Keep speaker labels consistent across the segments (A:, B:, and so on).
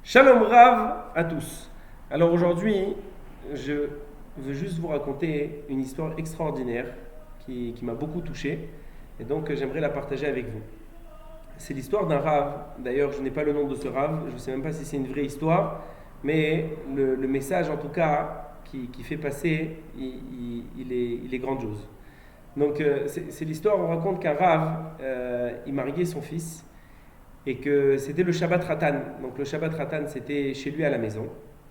A: Shalom Rav à tous. Alors aujourd'hui, je veux juste vous raconter une histoire extraordinaire qui m'a beaucoup touché et donc j'aimerais la partager avec vous. C'est l'histoire d'un Rav. D'ailleurs, je n'ai pas le nom de ce Rav, je ne sais même pas si c'est une vraie histoire, mais le message en tout cas qui fait passer, il est grandiose. Donc c'est l'histoire, on raconte qu'un Rav, il mariait son fils et que c'était le Shabbat Ratan. Donc le Shabbat Ratan, c'était chez lui à la maison.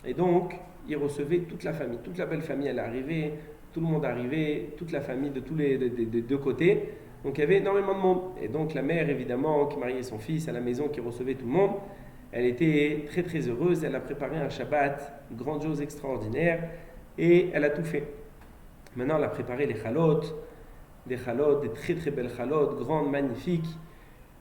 A: Et donc, il recevait toute la famille, toute la belle famille, elle arrivait, tout le monde arrivait, toute la famille de tous les des deux côtés. Donc il y avait énormément de monde. Et donc la mère, évidemment, qui mariait son fils à la maison, qui recevait tout le monde, elle était très très heureuse. Elle a préparé un Shabbat grandiose, extraordinaire, et elle a tout fait. Maintenant, elle a préparé les chalotes, des très très belles chalotes, grandes, magnifiques,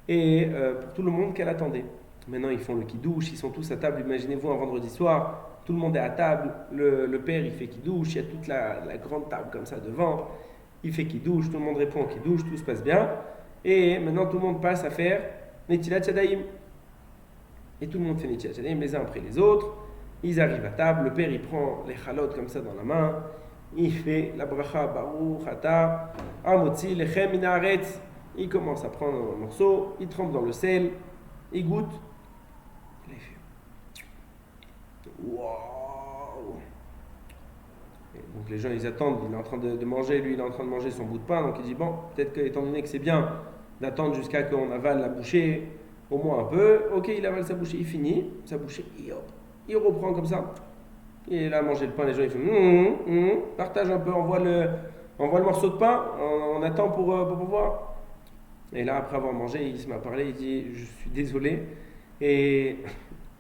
A: et pour tout le monde qu'elle attendait. Maintenant, ils font le kidouche, ils sont tous à table. Imaginez-vous un vendredi soir, tout le monde est à table, le père il fait kidouche, il y a toute la grande table comme ça devant, il fait kidouche, tout le monde répond au kidouche, tout se passe bien. Et maintenant, tout le monde passe à faire Netilat Yadayim. Et tout le monde fait Netilat Yadayim les uns après les autres. Ils arrivent à table, le père il prend les chalotes comme ça dans la main, il fait la bracha Baruch Ata Amotzi Lechem Min Haaretz. Il commence à prendre un morceau, il trempe dans le sel, il goûte. Il fait waouh! Donc les gens ils attendent, il est en train de manger, lui il est en train de manger son bout de pain, donc il dit bon, peut-être que étant donné que c'est bien d'attendre jusqu'à qu'on avale la bouchée, au moins un peu, ok, il avale sa bouchée, il finit sa bouchée, il reprend comme ça. Il est là à manger le pain, les gens ils font partage un peu, envoie le morceau de pain, on attend pour pouvoir. Et là, après avoir mangé, il se met à parler, il dit « Je suis désolé, et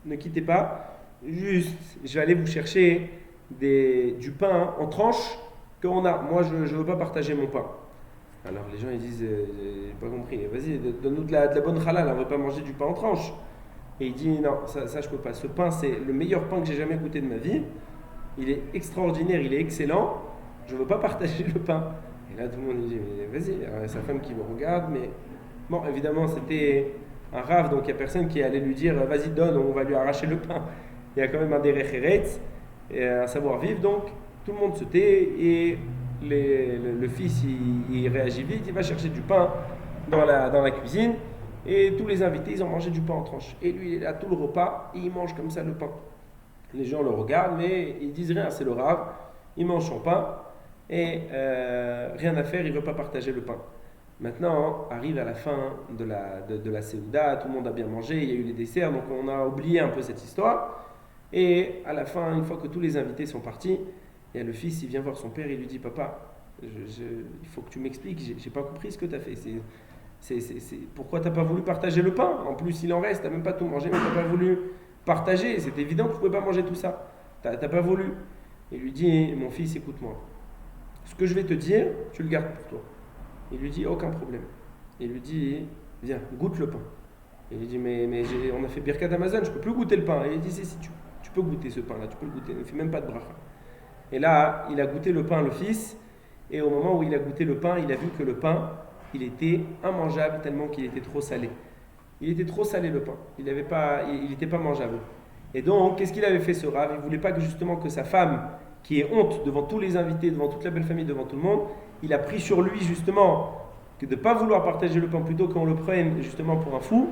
A: ne quittez pas, juste, je vais aller vous chercher du pain en tranches qu'on a. Moi, je ne veux pas partager mon pain. » Alors les gens, ils disent « J'ai pas compris, vas-y, donne-nous de la bonne halal, on ne veut pas manger du pain en tranches. » Et il dit « Non, ça je ne peux pas. Ce pain, c'est le meilleur pain que j'ai jamais goûté de ma vie. Il est extraordinaire, il est excellent. Je ne veux pas partager le pain. » Et là, tout le monde dit, mais vas-y, alors, sa femme qui me regarde, mais bon, évidemment, c'était un rave, donc il n'y a personne qui allait lui dire, vas-y, donne, on va lui arracher le pain. Il y a quand même un derech eretz, un savoir-vivre, donc tout le monde se tait, et le fils, il réagit vite, il va chercher du pain dans la cuisine, et tous les invités, ils ont mangé du pain en tranches. Et lui, il est là tout le repas, et il mange comme ça le pain. Les gens le regardent, mais ils disent rien, c'est le rave, il mange son pain, et rien à faire, il ne veut pas partager le pain. Maintenant, arrive à la fin de la Séouda, tout le monde a bien mangé, il y a eu les desserts, donc on a oublié un peu cette histoire. Et à la fin, une fois que tous les invités sont partis, il y a le fils, il vient voir son père, il lui dit « Papa, il faut que tu m'expliques, j'ai pas compris ce que tu as fait. Pourquoi tu n'as pas voulu partager le pain? En plus, il en reste, tu n'as même pas tout mangé, mais tu n'as pas voulu partager. C'est évident que tu ne pouvais pas manger tout ça. Tu n'as pas voulu. » Il lui dit « Mon fils, écoute-moi. Ce que je vais te dire, tu le gardes pour toi. » Il lui dit aucun problème. Il lui dit viens, goûte le pain. Il lui dit mais on a fait Birkat Amazon, je ne peux plus goûter le pain. Et il dit si tu peux goûter ce pain là, tu peux le goûter, ne fais même pas de bracha. Et là, il a goûté le pain, le fils, et au moment où il a goûté le pain, il a vu que le pain, il était immangeable tellement qu'il était trop salé. Il était trop salé le pain, il n'était pas mangeable. Et donc, qu'est-ce qu'il avait fait ce rave? Il ne voulait pas que sa femme, qui ait honte devant tous les invités, devant toute la belle famille, devant tout le monde, il a pris sur lui justement que de ne pas vouloir partager le pain plutôt qu'on le prenne justement pour un fou,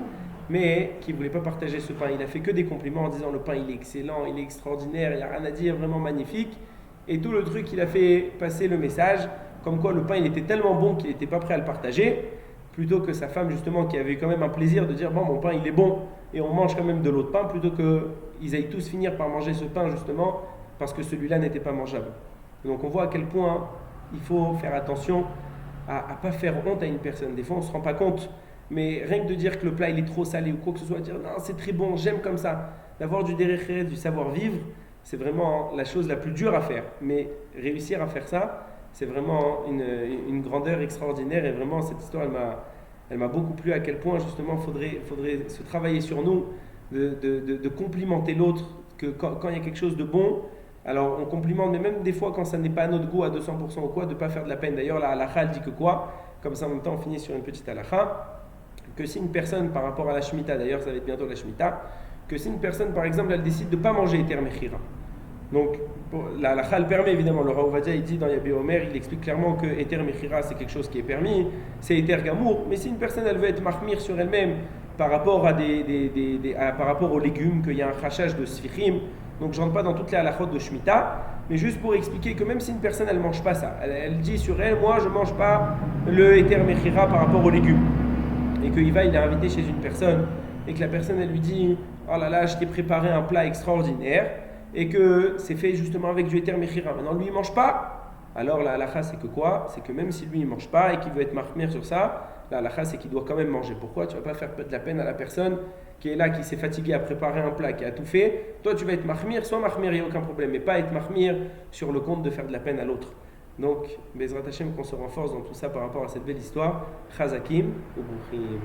A: mais qu'il ne voulait pas partager ce pain. Il a fait que des compliments en disant le pain il est excellent, il est extraordinaire, il n'y a rien à dire, vraiment magnifique. Et tout le truc, il a fait passer le message comme quoi le pain il était tellement bon qu'il n'était pas prêt à le partager, plutôt que sa femme justement qui avait quand même un plaisir de dire bon mon pain il est bon et on mange quand même de l'autre pain, plutôt qu'ils aillent tous finir par manger ce pain justement parce que celui-là n'était pas mangeable. Donc on voit à quel point il faut faire attention à ne pas faire honte à une personne. Des fois, on ne se rend pas compte, mais rien que de dire que le plat il est trop salé ou quoi que ce soit, dire non, c'est très bon, j'aime comme ça. D'avoir du derech eretz, du savoir-vivre, c'est vraiment la chose la plus dure à faire. Mais réussir à faire ça, c'est vraiment une grandeur extraordinaire. Et vraiment, cette histoire, elle m'a beaucoup plu. À quel point, justement, il faudrait se travailler sur nous, de complimenter l'autre, que quand il y a quelque chose de bon, alors on complimente, mais même des fois quand ça n'est pas à notre goût à 200% ou quoi, de ne pas faire de la peine. D'ailleurs la halakha elle dit que quoi? Comme ça en même temps on finit sur une petite halakha, que si une personne par rapport à la shemitah, d'ailleurs ça va être bientôt la shemitah, que si une personne, par exemple, elle décide de ne pas manger Eter Mechira, donc la halakha elle permet évidemment, le Rav Ovadia il dit dans Yabi Omer, il explique clairement que Eter Mechira c'est quelque chose qui est permis, c'est Eter Gamour, mais si une personne elle veut être mahmir sur elle-même par rapport, par rapport aux légumes, qu'il y a un rachage de sfichim, donc je ne rentre pas dans toutes les halakhot de Shemitah, mais juste pour expliquer que même si une personne elle ne mange pas ça, elle dit sur elle, moi je ne mange pas le Eter Mechira par rapport aux légumes, et qu'il est invité chez une personne, et que la personne elle lui dit, oh là là, je t'ai préparé un plat extraordinaire, et que c'est fait justement avec du Eter Mechira. Maintenant, lui, il ne mange pas. Alors, la halakha, c'est que quoi? C'est que même si lui, il ne mange pas et qu'il veut être mahmir sur ça, la halakha, c'est qu'il doit quand même manger. Pourquoi? Tu ne vas pas faire de la peine à la personne qui est là, qui s'est fatiguée à préparer un plat, qui a tout fait. Toi, tu vas être mahmir, soit mahmir, il n'y a aucun problème, mais pas être mahmir sur le compte de faire de la peine à l'autre. Donc, Bezrat Hashem, qu'on se renforce dans tout ça par rapport à cette belle histoire. Chazakim ou Boukhim.